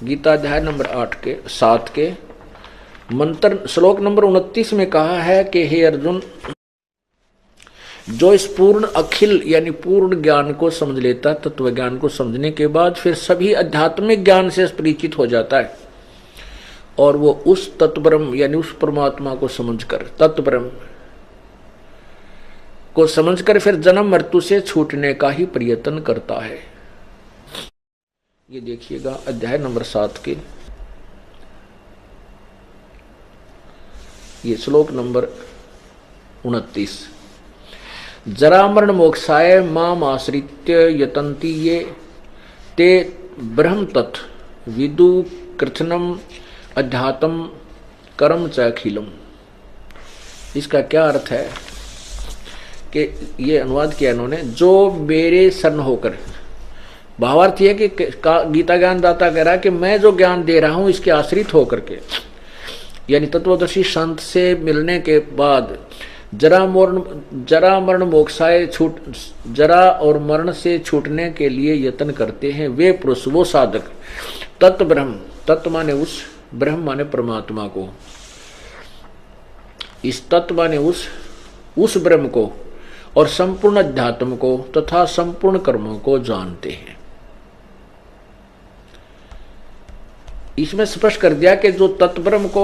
गीता अध्याय नंबर 7 के मंत्र श्लोक नंबर 29 में कहा है कि हे अर्जुन, जो इस पूर्ण अखिल यानी पूर्ण ज्ञान को समझ लेता, तत्व ज्ञान को समझने के बाद फिर सभी आध्यात्मिक ज्ञान से परिचित हो जाता है और वो उस तत्वब्रह्म यानी उस परमात्मा को समझकर, तत्वब्रह्म को समझकर फिर जन्म मृत्यु से छूटने का ही प्रयत्न करता है। ये देखिएगा अध्याय नंबर 7 के ये श्लोक नंबर 29। जरा मरण मोक्षाय माम आश्रित्य यतन्ति ये ते ब्रह्म तत् विदु कृत्स्नम अध्यात्म कर्म च अखिलम। इसका क्या अर्थ है कि ये अनुवाद किया इन्होंने, जो मेरे शरण होकर, भावार्थ यह कि गीता ज्ञान दाता कह रहा है कि मैं जो ज्ञान दे रहा हूं इसके आश्रित होकर के, यानी तत्वदर्शी संत से मिलने के बाद जरा मरण मोक्षाय जरा और मरण से छूटने के लिए यत्न करते हैं वे पुरुष, वो साधक तत्व ब्रह्म, तत्व माने उस, ब्रह्म माने परमात्मा को, इस तत्व माने उस ब्रह्म को और संपूर्ण अध्यात्म को तथा संपूर्ण कर्मों को जानते हैं। इसमें स्पष्ट कर दिया कि जो तत्व ब्रह्म को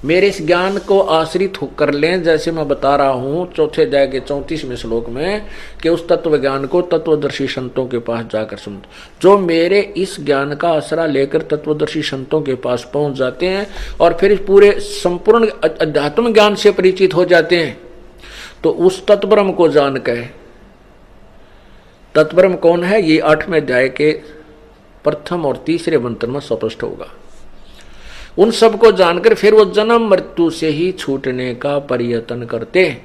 मेरे इस ज्ञान को आश्रित कर लें, जैसे मैं बता रहा हूं चौथे अध्याय के 34वें श्लोक में कि उस तत्व ज्ञान को तत्वदर्शी संतों के पास जाकर समझ, जो मेरे इस ज्ञान का आसरा लेकर तत्वदर्शी संतों के पास पहुंच जाते हैं और फिर पूरे संपूर्ण अध्यात्म ज्ञान से परिचित हो जाते हैं, तो उस तत्ब्रह्म को जान कर, तत्ब्रह्म कौन है ये 8वें अध्याय के प्रथम और तीसरे मंत्र में स्पष्ट होगा। उन सब को जानकर फिर वो जन्म मृत्यु से ही छूटने का प्रयत्न करते हैं।